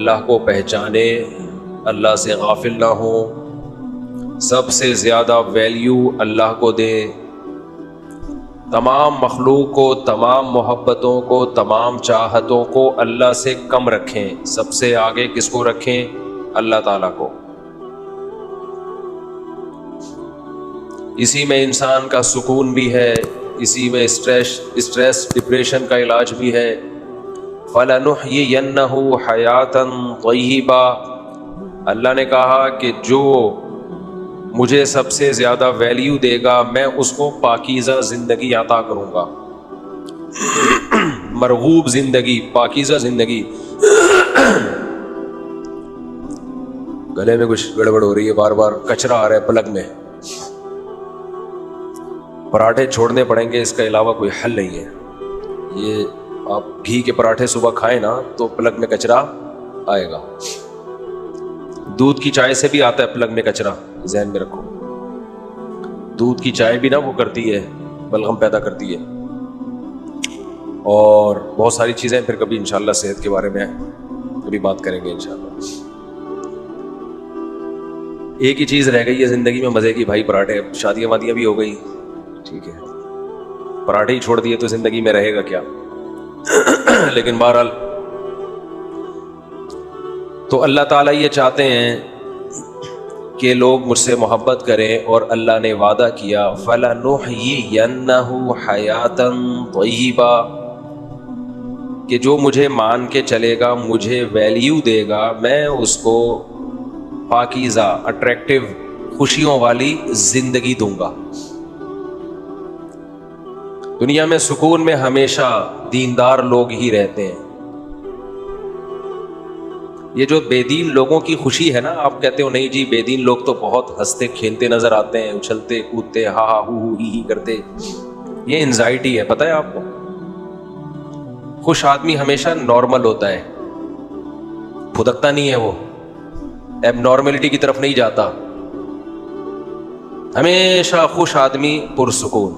اللہ کو پہچانے، اللہ سے غافل نہ ہوں، سب سے زیادہ ویلیو اللہ کو دے، تمام مخلوق کو، تمام محبتوں کو، تمام چاہتوں کو اللہ سے کم رکھیں، سب سے آگے کس کو رکھیں؟ اللہ تعالیٰ کو۔ اسی میں انسان کا سکون بھی ہے، اسی میں اسٹریس ڈپریشن کا علاج بھی ہے۔ فَلَنُحْيِيَنَّهُ حَيَاةً طَيِّبَةً، اللہ نے کہا کہ جو مجھے سب سے زیادہ ویلیو دے گا میں اس کو پاکیزہ زندگی عطا کروں گا، مرغوب زندگی، پاکیزہ زندگی۔ گلے میں کچھ گڑبڑ ہو رہی ہے، بار بار کچرا آ رہا ہے پلک میں، پراٹھے چھوڑنے پڑیں گے، اس کے علاوہ کوئی حل نہیں ہے۔ یہ آپ گھی کے پراٹھے صبح کھائیں نا تو پلک میں کچرا آئے گا، دودھ کی چائے سے بھی آتا ہے پلک میں کچرا، ذہن میں رکھو۔ دودھ کی چائے بھی نا وہ کرتی ہے، بلغم پیدا کرتی ہے، اور بہت ساری چیزیں پھر کبھی انشاءاللہ صحت کے بارے میں کبھی بات کریں گے انشاءاللہ۔ ایک ہی چیز رہ گئی ہے زندگی میں مزے کی بھائی، پراٹھے۔ شادیاں وادیاں بھی ہو گئی، ٹھیک ہے، پراٹھے ہی چھوڑ دیے تو زندگی میں رہے گا کیا؟ لیکن بہرحال تو اللہ تعالیٰ یہ چاہتے ہیں کہ لوگ مجھ سے محبت کریں، اور اللہ نے وعدہ کیا فَلَنُحْيِيَنَّهُ حَيَاةً طَيِّبَةً، کہ جو مجھے مان کے چلے گا، مجھے ویلیو دے گا، میں اس کو پاکیزہ، اٹریکٹیو، خوشیوں والی زندگی دوں گا۔ دنیا میں سکون میں ہمیشہ دیندار لوگ ہی رہتے ہیں۔ یہ جو بے دین لوگوں کی خوشی ہے نا، آپ کہتے ہو نہیں جی بے دین لوگ تو بہت ہنستے کھیلتے نظر آتے ہیں، اچھلتے کودتے، ہا ہا ہو ہو ہی کرتے، یہ انزائٹی ہے، پتہ ہے آپ کو؟ خوش آدمی ہمیشہ نارمل ہوتا ہے، پھدکتا نہیں ہے، وہ ایب نارملٹی کی طرف نہیں جاتا، ہمیشہ خوش آدمی پرسکون۔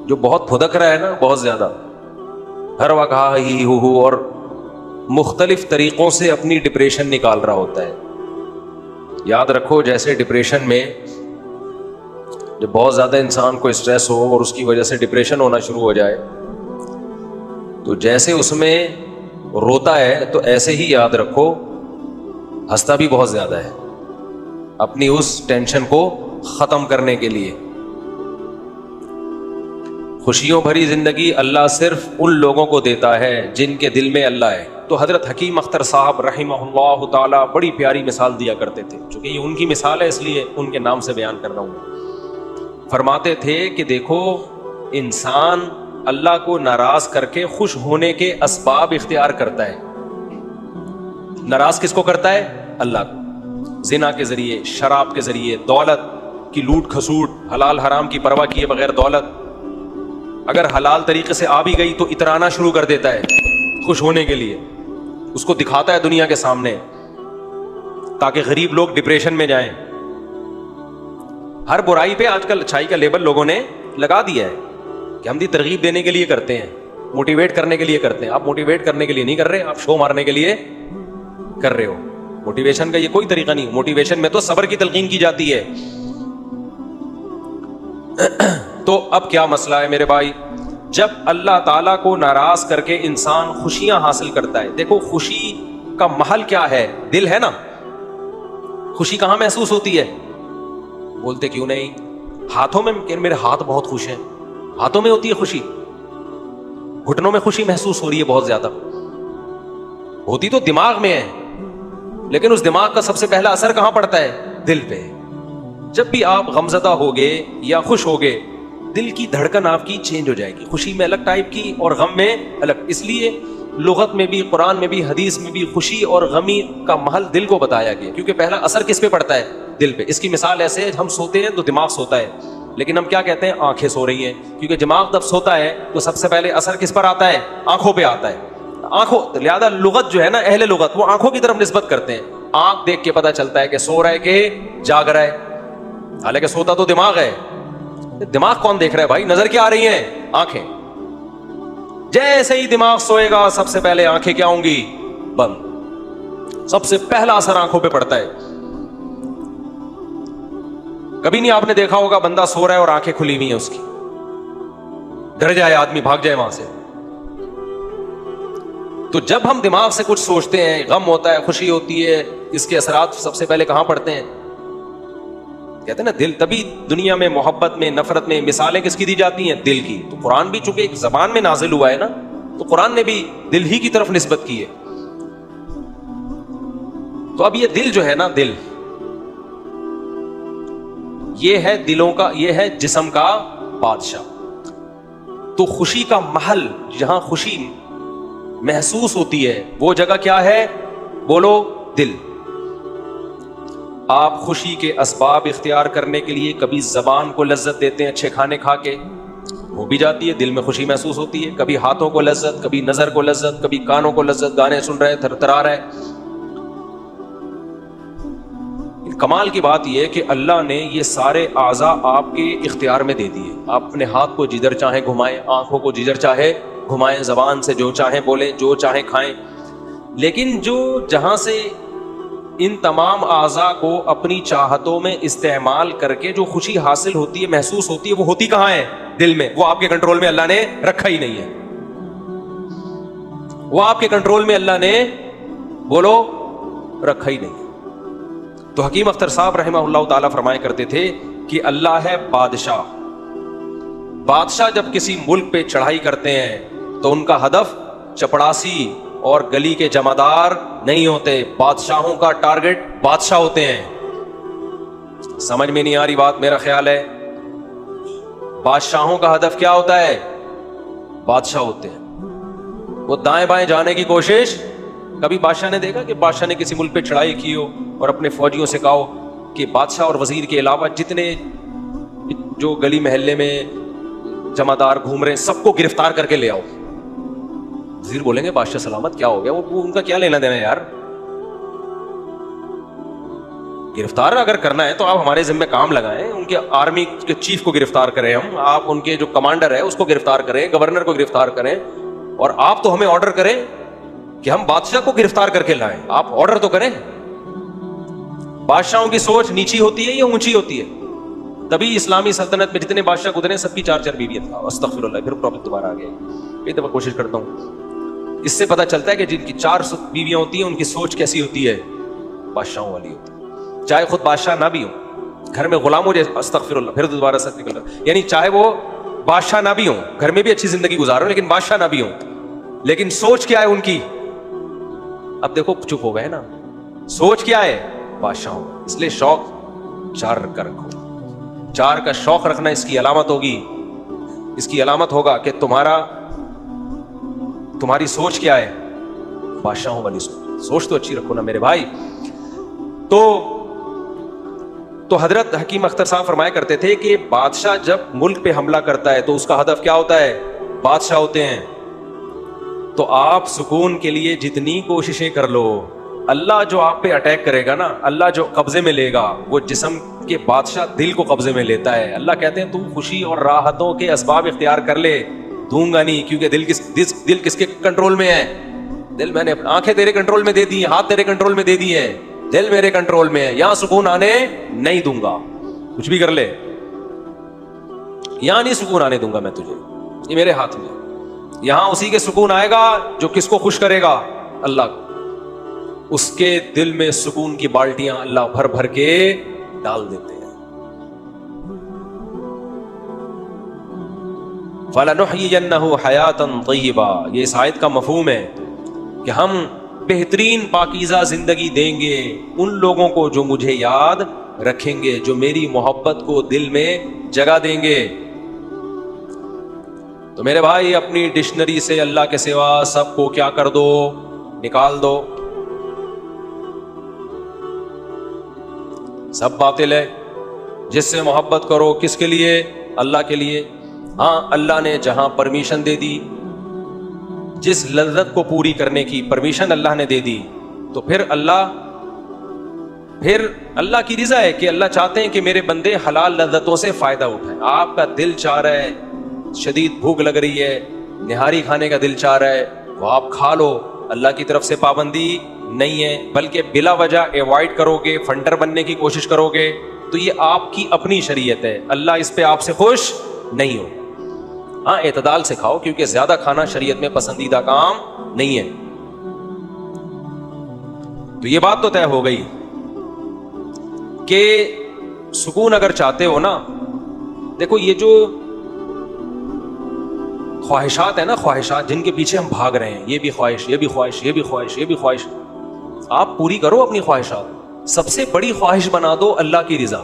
جو بہت پھدک رہا ہے نا، بہت زیادہ، ہر وقت ہا ہی ہو اور مختلف طریقوں سے اپنی ڈپریشن نکال رہا ہوتا ہے۔ یاد رکھو، جیسے ڈپریشن میں جب بہت زیادہ انسان کو اسٹریس ہو اور اس کی وجہ سے ڈپریشن ہونا شروع ہو جائے، تو جیسے اس میں روتا ہے تو ایسے ہی یاد رکھو ہنستا بھی بہت زیادہ ہے، اپنی اس ٹینشن کو ختم کرنے کے لیے۔ خوشیوں بھری زندگی اللہ صرف ان لوگوں کو دیتا ہے جن کے دل میں اللہ ہے۔ تو حضرت حکیم اختر صاحب رحمہ اللہ تعالی بڑی پیاری مثال دیا کرتے تھے، چونکہ یہ ان کی مثال ہے اس لیے ان کے نام سے بیان کر رہا ہوں۔ فرماتے تھے کہ دیکھو، انسان اللہ کو ناراض کر کے خوش ہونے کے اسباب اختیار کرتا ہے۔ ناراض کس کو کرتا ہے؟ اللہ کو۔ زنا کے ذریعے، شراب کے ذریعے، دولت کی لوٹ کھسوٹ، حلال حرام کی پرواہ کیے بغیر دولت، اگر حلال طریقے سے آ بھی گئی تو اترانا شروع کر دیتا ہے خوش ہونے کے لیے، اس کو دکھاتا ہے دنیا کے سامنے تاکہ غریب لوگ ڈپریشن میں جائیں۔ ہر برائی پہ آج کل اچھائی کا لیبل لوگوں نے لگا دیا ہے کہ ہم دی ترغیب دینے کے لیے کرتے ہیں، موٹیویٹ کرنے کے لیے کرتے ہیں۔ آپ موٹیویٹ کرنے کے لیے نہیں کر رہے، آپ شو مارنے کے لیے کر رہے ہو۔ موٹیویشن کا یہ کوئی طریقہ نہیں، موٹیویشن میں تو صبر کی تلقین کی جاتی ہے۔ تو اب کیا مسئلہ ہے میرے بھائی؟ جب اللہ تعالیٰ کو ناراض کر کے انسان خوشیاں حاصل کرتا ہے، دیکھو خوشی کا محل کیا ہے؟ دل ہے نا۔ خوشی کہاں محسوس ہوتی ہے؟ بولتے کیوں نہیں؟ ہاتھوں میں، کہ میرے ہاتھ بہت خوش ہیں، ہاتھوں میں ہوتی ہے خوشی۔ گھٹنوں میں خوشی محسوس ہو رہی ہے بہت زیادہ، ہوتی تو دماغ میں ہے، لیکن اس دماغ کا سب سے پہلا اثر کہاں پڑتا ہے؟ دل پہ۔ جب بھی آپ غمزدہ ہوگے یا خوش ہوگے، دل کی دھڑکن آپ کی چینج ہو جائے گی، خوشی میں الگ ٹائپ کی اور غم میں الگ۔ اس لیے لغت میں بھی، قرآن میں بھی، حدیث میں بھی خوشی اور غمی کا محل دل کو بتایا گیا، کیونکہ پہلا اثر کس پہ پڑتا ہے؟ دل پہ۔ اس کی مثال ایسے ہے، ہم سوتے ہیں تو دماغ سوتا ہے، لیکن ہم کیا کہتے ہیں؟ آنکھیں سو رہی ہیں، کیونکہ دماغ جب سوتا ہے تو سب سے پہلے اثر کس پر آتا ہے؟ آنکھوں پہ آتا ہے۔ آنکھوں، لہذا لغت جو ہے نا، اہل لغت وہ آنکھوں کی طرف نسبت کرتے ہیں۔ آنکھ دیکھ کے پتہ چلتا ہے کہ سو رہا ہے کہ جاگ رہا ہے، حالانکہ سوتا تو دماغ ہے۔ دماغ کون دیکھ رہا ہے بھائی؟ نظر کیا آ رہی ہیں؟ آنکھیں۔ جیسے ہی دماغ سوئے گا سب سے پہلے آنکھیں کیا ہوں گی؟ بند۔ سب سے پہلا اثر آنکھوں پہ پڑتا ہے. کبھی نہیں آپ نے دیکھا ہوگا بندہ سو رہا ہے اور آنکھیں کھلی ہوئی ہیں اس کی, ڈر جائے آدمی, بھاگ جائے وہاں سے. تو جب ہم دماغ سے کچھ سوچتے ہیں, غم ہوتا ہے, خوشی ہوتی ہے, اس کے اثرات سب سے پہلے کہاں پڑتے ہیں؟ کہتے ہیں نا دل. تبھی دنیا میں محبت میں, نفرت میں مثالیں کس کی دی جاتی ہیں؟ دل کی. تو قرآن بھی چونکہ ایک زبان میں نازل ہوا ہے نا, تو قرآن نے بھی دل ہی کی طرف نسبت کی ہے. تو اب یہ دل جو ہے نا, دل یہ ہے دلوں کا, یہ ہے جسم کا بادشاہ. تو خوشی کا محل, جہاں خوشی محسوس ہوتی ہے, وہ جگہ کیا ہے؟ بولو, دل. آپ خوشی کے اسباب اختیار کرنے کے لیے کبھی زبان کو لذت دیتے ہیں اچھے کھانے کھا کے, ہو بھی جاتی ہے, دل میں خوشی محسوس ہوتی ہے. کبھی ہاتھوں کو لذت, کبھی نظر کو لذت, کبھی کانوں کو لذت, گانے سن رہے ہیں, تھرتھرا رہے ہیں. کمال کی بات یہ ہے کہ اللہ نے یہ سارے اعضاء آپ کے اختیار میں دے دیے. آپ اپنے ہاتھ کو جدھر چاہیں گھمائیں, آنکھوں کو جدھر چاہے گھمائیں, زبان سے جو چاہیں بولیں, جو چاہیں کھائیں. لیکن جو جہاں سے ان تمام اعضاء کو اپنی چاہتوں میں استعمال کر کے جو خوشی حاصل ہوتی ہے, محسوس ہوتی ہے, وہ ہوتی کہاں ہے؟ دل میں. وہ آپ کے کنٹرول میں اللہ نے رکھا ہی نہیں ہے. وہ آپ کے کنٹرول میں اللہ نے, بولو, رکھا ہی نہیں ہے. تو حکیم اختر صاحب رحمہ اللہ تعالیٰ فرمایا کرتے تھے کہ اللہ ہے بادشاہ. بادشاہ جب کسی ملک پہ چڑھائی کرتے ہیں تو ان کا ہدف چپڑاسی اور گلی کے جمعدار نہیں ہوتے. بادشاہوں کا ٹارگٹ بادشاہ ہوتے ہیں. سمجھ میں نہیں آ رہی بات؟ میرا خیال ہے بادشاہوں کا ہدف کیا ہوتا ہے؟ بادشاہ ہوتے ہیں. وہ دائیں بائیں جانے کی کوشش, کبھی بادشاہ نے دیکھا کہ بادشاہ نے کسی ملک پہ چڑھائی کی ہو اور اپنے فوجیوں سے کہا ہو کہ بادشاہ اور وزیر کے علاوہ جتنے جو گلی محلے میں جمعدار گھوم رہے ہیں سب کو گرفتار کر کے لے آؤ؟ وزیر بولیں گے بادشاہ سلامت, کیا ہو گیا, وہ ان کا کیا لینا دینا یار, گرفتار اگر کرنا ہے تو آپ ہمارے ذمہ کام لگائیں. ان کے آرمی کے چیف کو گرفتار کریں ہم, آپ ان کے جو کمانڈر ہے اس کو گرفتار کریں, گورنر کو گرفتار کریں, اور آپ تو ہمیں آرڈر کریں کہ ہم بادشاہ کو گرفتار کر کے لائیں. آپ آرڈر تو کریں. بادشاہوں کی سوچ نیچی ہوتی ہے یا اونچی ہوتی ہے؟ تبھی اسلامی سلطنت میں جتنے بادشاہ گزرے سب کی 4 بیویاں تھا. استغفر اللہ, پھر پرابلم دوبارہ آ گیا. ایک دفعہ کوشش کرتا ہوں. اس سے پتہ چلتا ہے کہ جن کی 4 بیویاں ہوتی ہیں ان کی سوچ کیسی ہوتی ہے؟ بادشاہوں والی ہوتی ہے. چاہے خود بادشاہ نہ بھی ہوں, گھر میں غلام ہو جائے, استغفر اللہ, پھر دوبارہ سے نکل رہا, یعنی چاہے وہ بادشاہ نہ بھی ہوں, گھر میں بھی اچھی زندگی گزارو, لیکن بادشاہ نہ بھی ہوں, لیکن سوچ کیا ہے ان کی؟ اب دیکھو چپ ہو گئے نا, سوچ کیا ہے؟ بادشاہوں. اس لیے شوق 4 کا رکھو. 4 کا شوق رکھنا اس کی علامت ہوگی, اس کی علامت ہوگا کہ تمہاری سوچ کیا ہے؟ بادشاہوں والی سوچ تو اچھی رکھو نا میرے بھائی. تو حضرت حکیم اختر صاحب فرمایا کرتے تھے کہ بادشاہ جب ملک پہ حملہ کرتا ہے تو اس کا ہدف کیا ہوتا ہے؟ بادشاہ ہوتے ہیں. تو آپ سکون کے لیے جتنی کوششیں کر لو, اللہ جو آپ پہ اٹیک کرے گا نا, اللہ جو قبضے میں لے گا, وہ جسم کے بادشاہ دل کو قبضے میں لیتا ہے. اللہ کہتے ہیں تو خوشی اور راحتوں کے اسباب اختیار کر لے, دوں گا نہیں, کیونکہ دل کس کے کنٹرول میں ہے؟ دل میں نے, آنکھیں تیرے کنٹرول میں دے دی ہیں, ہاتھ تیرے کنٹرول میں دے دی ہیں, دل میرے کنٹرول میں ہے. یہاں سکون آنے نہیں دوں گا, کچھ بھی کر لے, یہاں نہیں سکون آنے دوں گا میں تجھے, یہ میرے ہاتھ میں. یہاں اسی کے سکون آئے گا جو کس کو خوش کرے گا؟ اللہ کو. اس کے دل میں سکون کی بالٹیاں اللہ بھر بھر کے ڈال دیتے ہیں. فَلَنُحْيِيَنَّهُ حَيَاةً طَيِّبَةً, یہ اس آیت کا مفہوم ہے کہ ہم بہترین پاکیزہ زندگی دیں گے ان لوگوں کو جو مجھے یاد رکھیں گے, جو میری محبت کو دل میں جگہ دیں گے. تو میرے بھائی اپنی ڈکشنری سے اللہ کے سوا سب کو کیا کر دو؟ نکال دو. سب باطل ہے. جس سے محبت کرو کس کے لیے؟ اللہ کے لیے. ہاں اللہ نے جہاں پرمیشن دے دی, جس لذت کو پوری کرنے کی پرمیشن اللہ نے دے دی, تو پھر اللہ کی رضا ہے کہ اللہ چاہتے ہیں کہ میرے بندے حلال لذتوں سے فائدہ اٹھائیں. آپ کا دل چاہ رہا ہے, شدید بھوک لگ رہی ہے, نہاری کھانے کا دل چاہ رہا ہے, وہ آپ کھا لو, اللہ کی طرف سے پابندی نہیں ہے، بلکہ بلا وجہ ایوائڈ کرو گے، فنڈر بننے کی کوشش کرو گے تو یہ آپ کی اپنی شریعت ہے، اللہ اس پہ آپ سے خوش نہیں ہو. ہاں اعتدال سے کھاؤ، کیونکہ زیادہ کھانا شریعت میں پسندیدہ کام نہیں ہے. تو یہ بات تو طے ہو گئی کہ سکون اگر چاہتے ہو نا، دیکھو یہ جو خواہشات ہیں نا، خواہشات جن کے پیچھے ہم بھاگ رہے ہیں، یہ بھی خواہش، یہ بھی خواہش، یہ بھی خواہش، یہ بھی خواہش، آپ پوری کرو اپنی خواہشات. سب سے بڑی خواہش بنا دو اللہ کی رضا.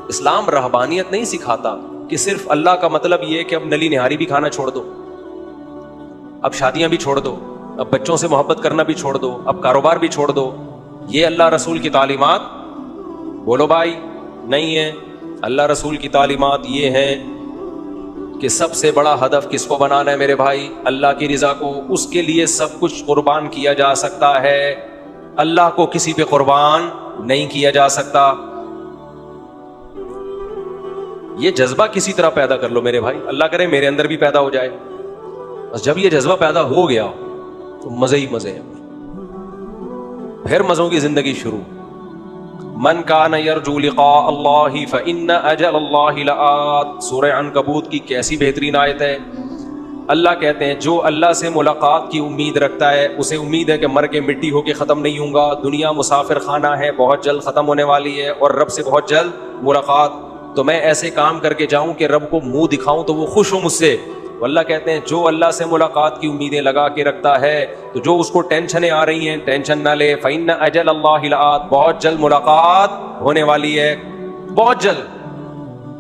اسلام رہبانیت نہیں سکھاتا کہ صرف اللہ کا مطلب یہ ہے کہ اب نلی نہاری بھی کھانا چھوڑ دو، اب شادیاں بھی چھوڑ دو، اب بچوں سے محبت کرنا بھی چھوڑ دو، اب کاروبار بھی چھوڑ دو. یہ اللہ رسول کی تعلیمات بولو بھائی نہیں ہے. اللہ رسول کی تعلیمات یہ ہے کہ سب سے بڑا ہدف کس کو بنانا ہے میرے بھائی؟ اللہ کی رضا کو. اس کے لیے سب کچھ قربان کیا جا سکتا ہے، اللہ کو کسی پہ قربان نہیں کیا جا سکتا. یہ جذبہ کسی طرح پیدا کر لو میرے بھائی، اللہ کرے میرے اندر بھی پیدا ہو جائے. بس جب یہ جذبہ پیدا ہو گیا تو مزے ہی مزے ہیں، پھر مزوں کی زندگی شروع. من کان یرجو لقاء اللہ فإن اجل اللہ لآت. سورہ عنکبوت کی کیسی بہترین آیت ہے. اللہ کہتے ہیں جو اللہ سے ملاقات کی امید رکھتا ہے، اسے امید ہے کہ مر کے مٹی ہو کے ختم نہیں ہوں گا. دنیا مسافر خانہ ہے، بہت جلد ختم ہونے والی ہے، اور رب سے بہت جلد ملاقات. تو میں ایسے کام کر کے جاؤں کہ رب کو منہ دکھاؤں تو وہ خوش ہو مجھ سے. اللہ کہتے ہیں جو اللہ سے ملاقات کی امیدیں لگا کے رکھتا ہے، تو جو اس کو ٹینشنیں آ رہی ہیں ٹینشن نہ لے. فإن أجل الله لآت. بہت جلد ملاقات ہونے والی ہے، بہت جلد.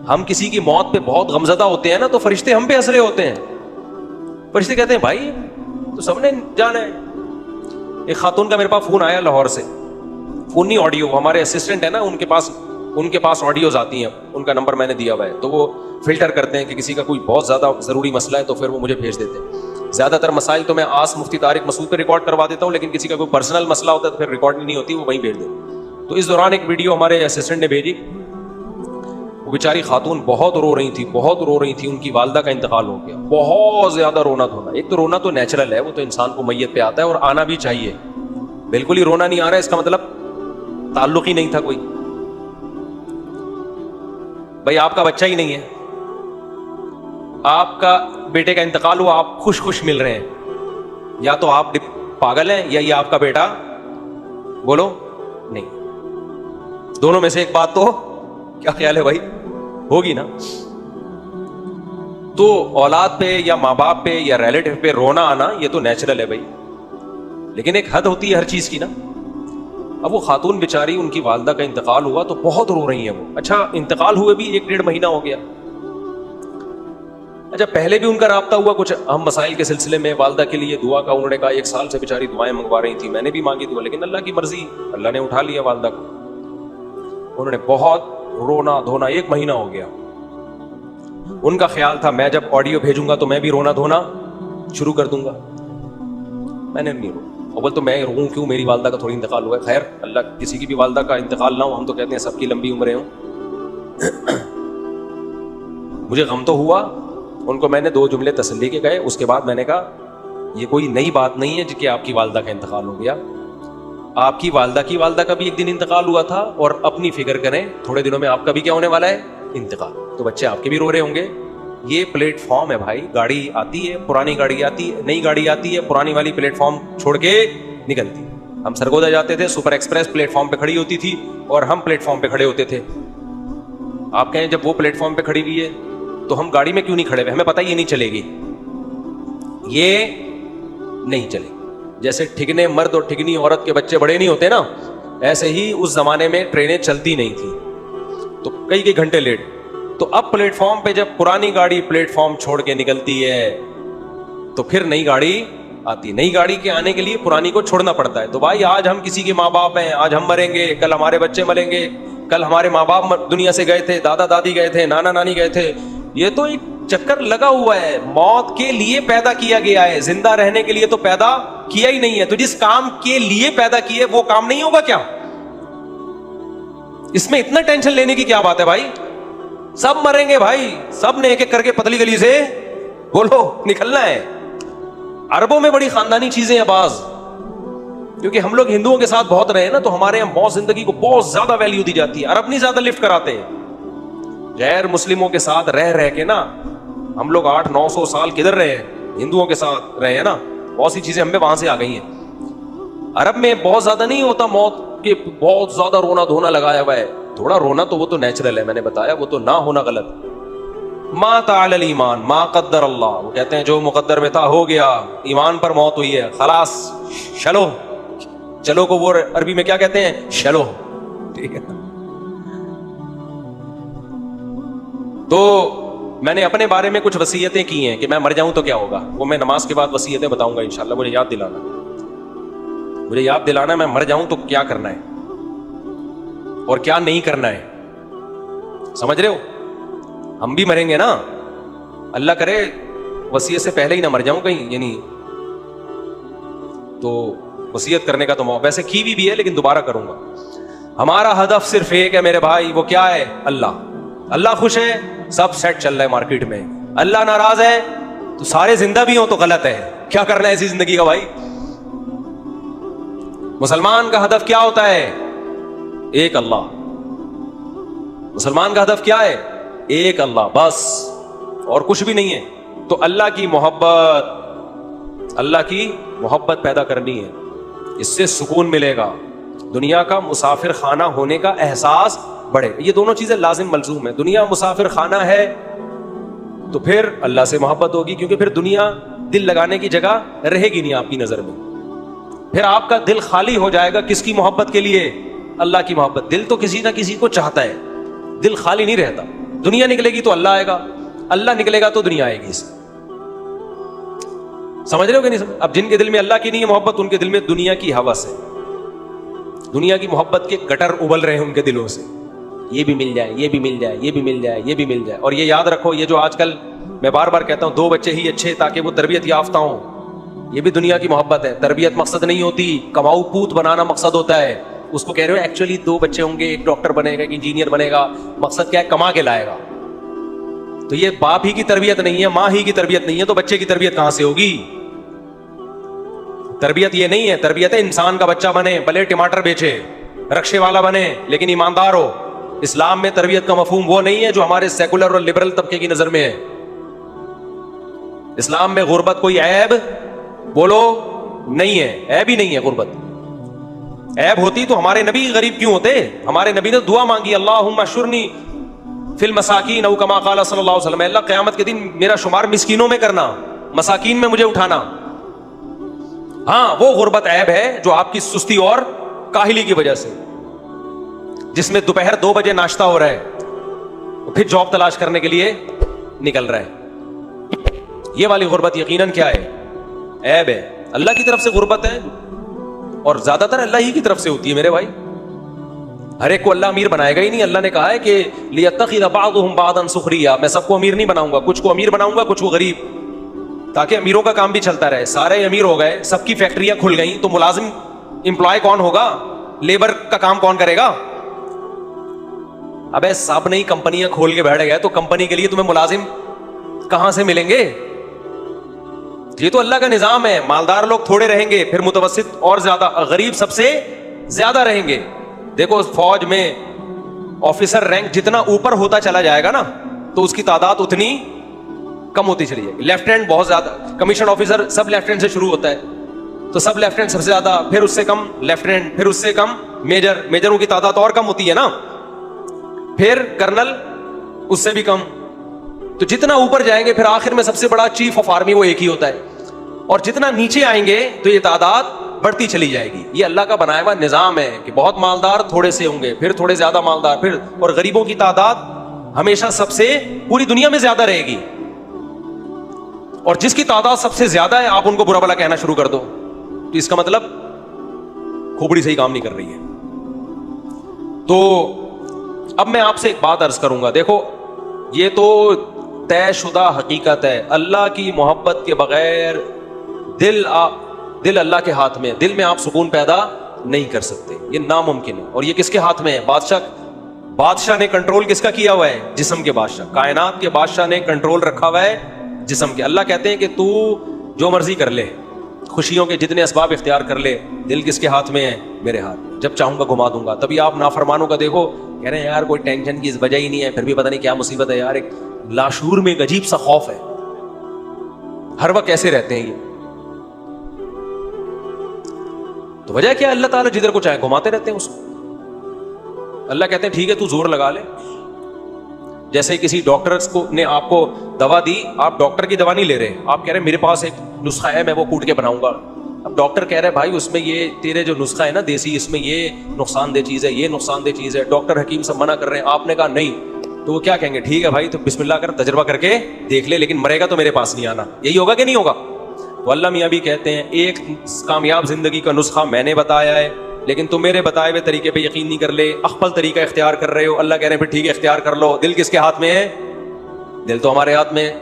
ہم کسی کی موت پہ بہت غمزدہ ہوتے ہیں نا، تو فرشتے ہم پہ ہنس رہے ہوتے ہیں. فرشتے کہتے ہیں بھائی تو سب نے جانا ہے. ایک خاتون کا میرے پاس فون آیا لاہور سے، فون نہیں آڈیو، ہمارے اسسٹنٹ ہے نا ان کے پاس آڈیوز آتی ہیں، ان کا نمبر میں نے دیا ہوا ہے، تو وہ فلٹر کرتے ہیں کہ کسی کا کوئی بہت زیادہ ضروری مسئلہ ہے تو پھر وہ مجھے بھیج دیتے ہیں. زیادہ تر مسائل تو میں آس مفتی طارق مسعود پہ ریکارڈ کروا دیتا ہوں، لیکن کسی کا کوئی پرسنل مسئلہ ہوتا ہے تو پھر ریکارڈ نہیں ہوتی، وہ وہیں بھیج دیتے. تو اس دوران ایک ویڈیو ہمارے اسسٹنٹ نے بھیجی. وہ بیچاری خاتون بہت رو رہی تھی. ان کی والدہ کا انتقال ہو گیا. بہت زیادہ رونا دھونا. ایک تو رونا تو نیچرل ہے، وہ تو انسان کو میت پہ آتا ہے اور آنا بھی چاہیے. بالکل ہی رونا نہیں آ رہا ہے اس کا مطلب تعلق ہی نہیں تھا کوئی. بھائی آپ کا بچہ ہی نہیں ہے، آپ کا بیٹے کا انتقال ہوا، آپ خوش مل رہے ہیں. یا تو آپ پاگل ہیں یا یہ آپ کا بیٹا، بولو نہیں. دونوں میں سے ایک بات تو کیا خیال ہے بھائی ہوگی نا. تو اولاد پہ یا ماں باپ پہ یا ریلیٹو پہ رونا آنا یہ تو نیچرل ہے بھائی، لیکن ایک حد ہوتی ہے ہر چیز کی نا. اب وہ خاتون بیچاری، ان کی والدہ کا انتقال ہوا تو بہت رو رہی ہیں وہ. اچھا انتقال ہوئے بھی 1-1.5 مہینہ ہو گیا. اچھا پہلے بھی ان کا رابطہ ہوا کچھ اہم مسائل کے سلسلے میں، والدہ کے لیے دعا کا انہوں نے کہا. 1 سال سے بیچاری دعائیں منگوا رہی تھی، میں نے بھی مانگی دعا، لیکن اللہ کی مرضی، اللہ نے اٹھا لیا والدہ کو. انہوں نے بہت رونا دھونا، 1 مہینہ ہو گیا. ان کا خیال تھا میں جب آڈیو بھیجوں گا تو میں بھی رونا دھونا شروع کر دوں گا. میں نے نہیں رو. اول تو میں روں کیوں، میری والدہ کا تھوڑی انتقال ہوا ہے. خیر اللہ کسی کی بھی والدہ کا انتقال نہ ہو، ہم تو کہتے ہیں سب کی لمبی عمریں ہوں. مجھے غم تو ہوا. ان کو میں نے 2 جملے تسلی کے کہے. اس کے بعد میں نے کہا یہ کوئی نئی بات نہیں ہے کہ آپ کی والدہ کا انتقال ہو گیا. آپ کی والدہ کا بھی ایک دن انتقال ہوا تھا، اور اپنی فکر کریں تھوڑے دنوں میں آپ کا بھی کیا ہونے والا ہے، انتقال. تو بچے آپ کے بھی رو رہے ہوں گے. یہ پلیٹ فارم ہے بھائی. گاڑی آتی ہے، پرانی گاڑی آتی ہے، نئی گاڑی آتی ہے، پرانی والی پلیٹ فارم چھوڑ کے نکلتی. ہم سرگودا جاتے تھے، سپر ایکسپریس پلیٹ فارم پہ کھڑی ہوتی تھی اور ہم پلیٹ فارم پہ کھڑے ہوتے تھے. آپ کہیں جب وہ پلیٹ فارم پہ کھڑی ہوئی ہے تو ہم گاڑی میں کیوں نہیں کھڑے ہوئے؟ ہمیں پتہ یہ نہیں چلے گی، یہ نہیں چلے گی. جیسے ٹھگنے مرد اور ٹھگنی عورت کے بچے بڑے نہیں ہوتے نا، ایسے ہی اس زمانے میں ٹرینیں چلتی نہیں تھی تو کئی گھنٹے لیٹ. تو اب پلیٹ فارم پہ جب پرانی گاڑی پلیٹ فارم چھوڑ کے نکلتی ہے تو پھر نئی گاڑی آتی. نئی گاڑی کے آنے کے لیے پرانی کو چھوڑنا پڑتا ہے. تو بھائی آج ہم کسی کے ماں باپ ہیں، آج ہم مریں گے، کل ہمارے بچے مریں گے، کل ہمارے ماں باپ دنیا سے گئے تھے، دادا دادی گئے تھے، نانا نانی گئے تھے. یہ تو ایک چکر لگا ہوا ہے. موت کے لیے پیدا کیا گیا ہے، زندہ رہنے کے لیے تو پیدا کیا ہی نہیں ہے. تو جس کام کے لیے پیدا کیے وہ کام نہیں ہوگا کیا؟ اس میں اتنا ٹینشن لینے کی کیا بات ہے بھائی؟ سب مریں گے بھائی، سب نے ایک ایک کر کے پتلی گلی سے بولو نکلنا ہے. عربوں میں بڑی خاندانی چیزیں ہیں. بعض کیونکہ ہم لوگ ہندوؤں کے ساتھ بہت رہے نا، تو ہمارے یہاں موت زندگی کو بہت زیادہ ویلیو دی جاتی ہے، عرب نہیں زیادہ لفٹ کراتے. غیر مسلموں کے ساتھ رہ کے نا ہم لوگ 800-900 سال کدھر رہے ہیں، ہندوؤں کے ساتھ رہے ہیں نا، بہت سی چیزیں ہم میں وہاں سے آ گئی ہیں. عرب میں بہت زیادہ نہیں ہوتا موت کہ بہت زیادہ رونا دھونا لگایا ہوا ہے، تھوڑا رونا تو وہ تو نیچرل ہے، میں نے بتایا وہ تو نہ ہونا غلط. ما تعالی الایمان ما قدر اللہ، وہ کہتے ہیں جو مقدر میں تھا ہو گیا، ایمان پر موت ہوئی ہے خلاص، چلو کو وہ عربی میں کیا کہتے ہیں، چلو. ٹھیک ہے. تو میں نے اپنے بارے میں کچھ وصیتیں کی ہیں کہ میں مر جاؤں تو کیا ہوگا، وہ میں نماز کے بعد وصیتیں بتاؤں گا انشاءاللہ. مجھے یاد دلانا میں مر جاؤں تو کیا کرنا ہے اور کیا نہیں کرنا ہے. سمجھ رہے ہو؟ ہم بھی مریں گے نا، اللہ کرے وصیت سے پہلے ہی نہ مر جاؤں کہیں، یعنی تو وصیت کرنے کا تو ویسے کی بھی ہے لیکن دوبارہ کروں گا. ہمارا ہدف صرف ایک ہے میرے بھائی، وہ کیا ہے، اللہ خوش ہے سب سیٹ چل رہا ہے مارکیٹ میں، اللہ ناراض ہے تو سارے زندہ بھی ہوں تو غلط ہے. کیا کرنا ہے ایسی زندگی کا بھائی؟ مسلمان کا ہدف کیا ہوتا ہے؟ ایک اللہ. مسلمان کا ہدف کیا ہے؟ ایک اللہ، بس اور کچھ بھی نہیں ہے. تو اللہ کی محبت پیدا کرنی ہے، اس سے سکون ملے گا، دنیا کا مسافر خانہ ہونے کا احساس بڑھے. یہ دونوں چیزیں لازم ملزوم ہیں. دنیا مسافر خانہ ہے تو پھر اللہ سے محبت ہوگی، کیونکہ پھر دنیا دل لگانے کی جگہ رہے گی نہیں آپ کی نظر میں. پھر آپ کا دل خالی ہو جائے گا کس کی محبت کے لیے؟ اللہ کی محبت. دل تو کسی نہ کسی کو چاہتا ہے، دل خالی نہیں رہتا. دنیا نکلے گی تو اللہ آئے گا، اللہ نکلے گا تو دنیا آئے گی. سمجھ رہے ہو کہ نہیں؟ اب جن کے دل میں اللہ کی نہیں ہے محبت، ان کے دل میں دنیا کی ہوس ہے، دنیا کی محبت کے گٹر ابل رہے ہیں ان کے دلوں سے. یہ بھی مل جائے، یہ بھی مل جائے، یہ بھی مل جائے، یہ بھی مل جائے. اور یہ یاد رکھو، یہ جو آج کل میں بار بار کہتا ہوں 2 بچے ہی اچھے تاکہ وہ تربیت یافتہ ہوں، یہ بھی دنیا کی محبت ہے. تربیت مقصد نہیں ہوتی، کماؤ پوت بنانا مقصد ہوتا ہے. اس کو کہہ رہے ہو ایکچولی 2 بچے ہوں گے، ایک ڈاکٹر بنے گا، ایک انجینئر بنے گا، مقصد کیا ہے؟ کما کے لائے گا. تو یہ باپ ہی کی تربیت نہیں ہے، ماں ہی کی تربیت نہیں ہے، تو بچے کی تربیت کہاں سے ہوگی؟ تربیت یہ نہیں ہے. تربیت ہے انسان کا بچہ بنے، بھلے ٹماٹر بیچے، رکشے والا بنے، لیکن ایماندار ہو. اسلام میں تربیت کا مفہوم وہ نہیں ہے جو ہمارے سیکولر اور لبرل طبقے کی نظر میں ہے. اسلام میں غربت کوئی عیب بولو نہیں ہے، عیب ہی نہیں ہے غربت. عیب ہوتی تو ہمارے نبی غریب کیوں ہوتے؟ ہمارے نبی نے دعا مانگی، اللہم اشرنی فی المساکین او کما قال صلی اللہ علیہ وسلم، اللہ قیامت کے دن میرا شمار مسکینوں میں کرنا، مساکین میں مجھے اٹھانا. ہاں وہ غربت عیب ہے جو آپ کی سستی اور کاہلی کی وجہ سے، جس میں دوپہر 2 بجے ناشتہ ہو رہا ہے، پھر جاب تلاش کرنے کے لیے نکل رہا ہے. یہ والی غربت یقیناً کیا ہے؟ عیب ہے. اللہ کی طرف سے غربت ہے، اور زیادہ تر اللہ ہی کی طرف سے ہوتی ہے میرے بھائی. ہر ایک کو اللہ امیر بنائے گا ہی نہیں. اللہ نے کہا ہے کہ لِيَتَّخِذَ بَعْضُهُمْ بَعْضًا سُخْرِيًّا، میں سب کو امیر نہیں بناؤں گا، کچھ کو امیر بناؤں گا، کچھ کو غریب، تاکہ امیروں کا کام بھی چلتا رہے. سارے امیر ہو گئے، سب کی فیکٹریاں کھل گئیں، تو ملازم امپلائی کون ہوگا؟ لیبر کا کام کون کرے گا؟ ابے سب نہیں کمپنیاں کھول کے بیٹھ گئے تو کمپنی کے لیے تمہیں ملازم کہاں سے ملیں گے؟ یہ تو اللہ کا نظام ہے. مالدار لوگ تھوڑے رہیں گے، پھر متوسط اور زیادہ، غریب سب سے زیادہ رہیں گے. دیکھو فوج میں آفیسر رینک جتنا اوپر ہوتا چلا جائے گا نا تو اس کی تعداد اتنی کم ہوتی چلی جائے گی. لیفٹیننٹ بہت زیادہ، کمیشن آفیسر سب لیفٹیننٹ سے شروع ہوتا ہے، تو سب لیفٹیننٹ سب سے زیادہ، پھر اس سے کم لیفٹیننٹ، پھر اس سے کم میجر، میجروں کی تعداد اور کم ہوتی ہے نا، پھر کرنل اس سے بھی کم. تو جتنا اوپر جائیں گے پھر آخر میں سب سے بڑا چیف آف آرمی وہ ایک ہی ہوتا ہے، اور جتنا نیچے آئیں گے تو یہ تعداد بڑھتی چلی جائے گی. یہ اللہ کا بنایا ہوا نظام ہے کہ بہت مالدار تھوڑے سے ہوں گے، پھر تھوڑے زیادہ مالدار، پھر اور غریبوں کی تعداد ہمیشہ سب سے پوری دنیا میں زیادہ رہے گی. اور جس کی تعداد سب سے زیادہ ہے آپ ان کو برا بھلا کہنا شروع کر دو تو اس کا مطلب کھوپڑی صحیح کام نہیں کر رہی ہے. تو اب میں آپ سے ایک بات عرض کروں گا. دیکھو یہ تو طے شدہ حقیقت ہے، اللہ کی محبت کے بغیر دل اللہ کے ہاتھ میں، دل میں آپ سکون پیدا نہیں کر سکتے، یہ ناممکن ہے. اور یہ کس کے ہاتھ میں ہے؟ بادشاہ نے کنٹرول کس کا کیا ہوا ہے؟ جسم کے بادشاہ، کائنات کے بادشاہ نے کنٹرول رکھا ہوا ہے جسم کے. اللہ کہتے ہیں کہ تو جو مرضی کر لے، خوشیوں کے جتنے اسباب اختیار کر لے, دل کس کے ہاتھ میں ہے؟ میرے ہاتھ میں. جب چاہوں گا گھما دوں گا. تبھی آپ نافرمانوں کا دیکھو, کہہ رہے ہیں یار کوئی ٹینشن کی وجہ ہی نہیں ہے, پھر بھی پتہ نہیں کیا مصیبت ہے یار. ایک لاشعور میں ایک عجیب سا خوف ہے, ہر وقت ایسے رہتے ہیں یہ. تو وجہ کیا؟ اللہ تعالیٰ جدھر کو چاہے گھماتے رہتے ہیں اس کو. اللہ کہتے ہیں ٹھیک ہے تو زور لگا لے. جیسے کسی ڈاکٹر کو نے آپ کو دوا دی, آپ ڈاکٹر کی دوا نہیں لے رہے, آپ کہہ رہے ہیں میرے پاس ایک نسخہ ہے میں وہ کوٹ کے بناؤں گا. اب ڈاکٹر کہہ رہے بھائی اس میں یہ تیرے جو نسخہ ہے نا دیسی, اس میں یہ نقصان دہ چیز ہے, یہ نقصان دہ چیز ہے. ڈاکٹر حکیم سب منع کر رہے ہیں, آپ نے کہا نہیں, تو وہ کیا کہیں گے؟ ٹھیک ہے بھائی تو بسم اللہ کر, تجربہ کر کے دیکھ لے, لیکن مرے گا تو میرے پاس نہیں آنا. یہی ہوگا کہ نہیں ہوگا؟ تو اللہ میاں بھی کہتے ہیں ایک کامیاب زندگی کا نسخہ میں نے بتایا ہے, لیکن تم میرے بتائے ہوئے طریقے پہ یقین نہیں کر لے, اخفل طریقہ اختیار کر رہے ہو. اللہ کہہ رہے ہیں پھر ٹھیک ہے اختیار کر لو. دل کس کے ہاتھ میں ہے؟ دل تو ہمارے ہاتھ میں ہے.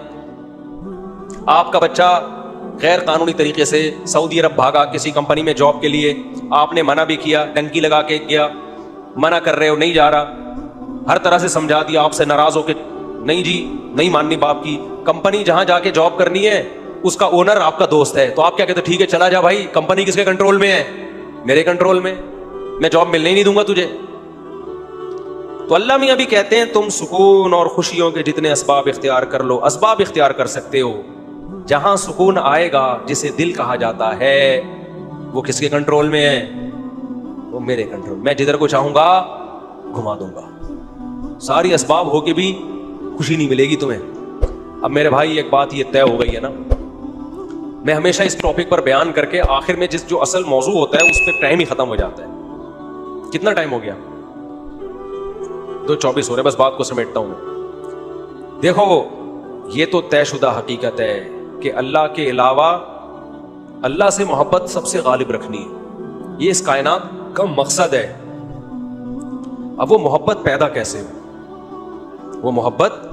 آپ کا بچہ غیر قانونی طریقے سے سعودی عرب بھاگا کسی کمپنی میں جاب کے لیے, آپ نے منع بھی کیا, ڈنکی لگا کے گیا, منع کر رہے ہو نہیں جا رہا, ہر طرح سے سمجھا دیا, آپ سے ناراض ہو کے نہیں جی نہیں ماننی باپ کی. کمپنی جہاں جا کے جاب کرنی ہے اس کا اونر آپ کا دوست ہے, تو آپ کیا کہتے ٹھیک ہے چلا جا بھائی, کمپنی کس کے کنٹرول میں ہے؟ میرے کنٹرول میں, میں جاب ملنے ہی نہیں دوں گا تجھے. تو اللہ میاں بھی کہتے ہیں تم سکون اور خوشیوں کے جتنے اسباب اختیار کر لو. اسباب اختیار کر سکتے ہو, جہاں سکون آئے گا جسے دل کہا جاتا ہے وہ کس کے کنٹرول میں ہے؟ وہ میرے کنٹرول. میں جدھر کو چاہوں گا گھما دوں گا. ساری اسباب ہو کے بھی خوشی نہیں ملے گی تمہیں. اب میرے بھائی ایک بات یہ طے ہو گئی ہے نا, میں ہمیشہ اس ٹاپک پر بیان کر کے آخر میں جو اصل موضوع ہوتا ہے اس پہ ٹائم ہی ختم ہو جاتا ہے. کتنا ٹائم ہو گیا؟ 2:24 ہو رہے, بس بات کو سمیٹتا ہوں میں. دیکھو یہ تو طے شدہ حقیقت ہے کہ اللہ کے علاوہ اللہ سے محبت سب سے غالب رکھنی ہے. یہ اس کائنات کا مقصد ہے. اب وہ محبت پیدا کیسے ہو؟ وہ محبت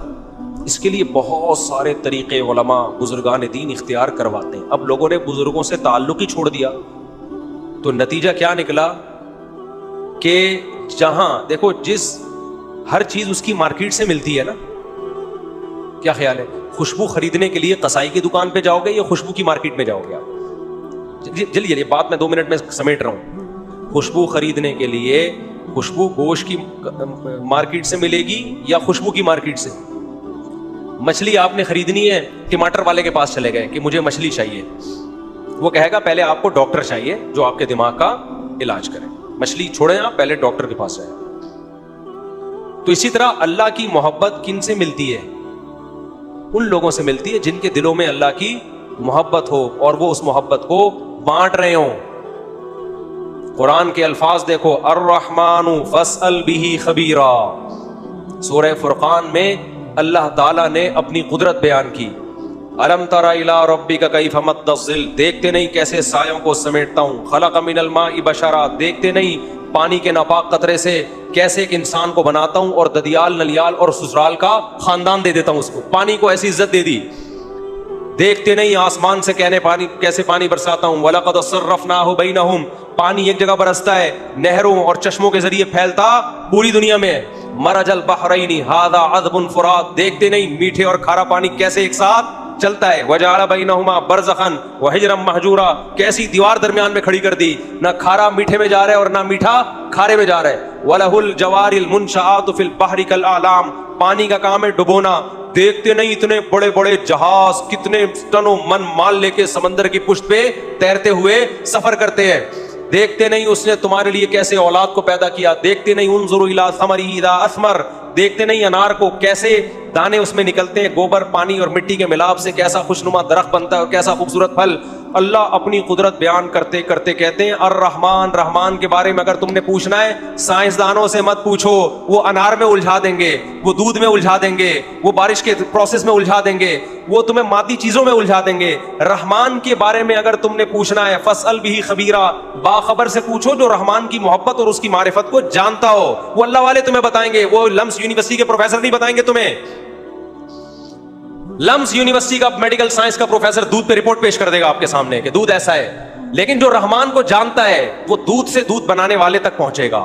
اس کے لیے بہت سارے طریقے علماء بزرگان دین اختیار کرواتے ہیں. اب لوگوں نے بزرگوں سے تعلق ہی چھوڑ دیا تو نتیجہ کیا نکلا کہ جہاں دیکھو جس ہر چیز اس کی مارکیٹ سے ملتی ہے نا. کیا خیال ہے؟ خوشبو خریدنے کے لیے قصائی کی دکان پہ جاؤ گے یا خوشبو کی مارکیٹ میں جاؤ گے آپ؟ جلدی یہ بات میں 2 منٹ میں سمیٹ رہا ہوں. خوشبو خریدنے کے لیے خوشبو گوشت کی مارکیٹ سے ملے گی یا خوشبو کی مارکیٹ سے؟ مچھلی آپ نے خریدنی ہے, ٹماٹر والے کے پاس چلے گئے کہ مجھے مچھلی چاہیے, وہ کہے گا پہلے آپ کو ڈاکٹر چاہیے جو آپ کے دماغ کا علاج کرے. مچھلی چھوڑیں آپ, پہلے ڈاکٹر کے پاس جائیں. تو اسی طرح اللہ کی محبت کن سے ملتی ہے؟ ان لوگوں سے ملتی ہے جن کے دلوں میں اللہ کی محبت ہو اور وہ اس محبت کو بانٹ رہے ہوں. قرآن کے الفاظ دیکھو, الرحمن فاسأل بہ خبیرا. سورہ فرقان میں اللہ تعالیٰ نے اپنی قدرت بیان کی. الم تر الی ربک کیف مد الظل, دیکھتے نہیں کیسے سایوں کو سمیٹتا ہوں. خلق من الماء بشرا, دیکھتے نہیں پانی کے ناپاک قطرے سے کیسے ایک انسان کو بناتا ہوں اور ددیال نلیال اور سسرال کا خاندان دے دیتا ہوں اس کو. پانی کو ایسی عزت دے دی. دیکھتے نہیں آسمان سے کیسے پانی برساتا ہوں. وَلَقَدْ صَرَّفْنَاهُ بَيْنَهُمْ, پانی ایک جگہ برستا ہے, نہروں اور چشموں کے ذریعے پھیلتا پوری دنیا میں. مرج البحرین ھذا عذب فرات, دیکھتے نہیں میٹھے اور کھارا پانی کیسے ایک ساتھ چلتا ہے. وجعل بینہما برزخا وحجرا مہجورا, کیسی دیوار درمیان میں کھڑی کر دی, نہ کھارا میٹھے میں جا رہا ہے اور نہ میٹھا کھارے میں جا رہا ہے. وَلَهُ الْجَوَارِ الْمُنشَآتُ فِي الْبَحْرِ كَالْأَعْلَامِ, پانی کا کام ہے ڈبونا. دیکھتے نہیں اتنے بڑے بڑے جہاز کتنے ٹنوں من مال لے کے سمندر کی پشت پہ تیرتے ہوئے سفر کرتے ہیں. دیکھتے نہیں اس نے تمہارے لیے کیسے اولاد کو پیدا کیا. دیکھتے نہیں انظروا الی ثمرہ اذا اثمر, دیکھتے نہیں انار کو کیسے دانے اس میں نکلتے ہیں, گوبر پانی اور مٹی کے ملاپ سے کیسا خوشنما درخت بنتا ہے اور کیسا خوبصورت پھل. اللہ اپنی قدرت بیان کرتے کرتے کہتے ہیں الرحمن, رحمان کے بارے میں اگر تم نے پوچھنا ہے سائنسدانوں سے مت پوچھو, وہ انار میں الجھا دیں گے, وہ دودھ میں الجھا دیں گے, وہ بارش کے پروسیس میں الجھا دیں گے, وہ تمہیں مادی چیزوں میں الجھا دیں گے. رحمان کے بارے میں اگر تم نے پوچھنا ہے فاسأل بہ خبیرا, باخبر سے پوچھو جو رحمان کی محبت اور اس کی معرفت کو جانتا ہو. وہ اللہ والے تمہیں بتائیں گے, وہ لمس یونیورسٹی کے پروفیسر نہیں بتائیں گے تمہیں. لمس یونیورسٹی کا میڈیکل سائنس کا پروفیسر دودھ پہ رپورٹ پیش کر دے گا آپ کے سامنے کہ دودھ ایسا ہے, لیکن جو رحمان کو جانتا ہے وہ دودھ سے دودھ بنانے والے تک پہنچے گا.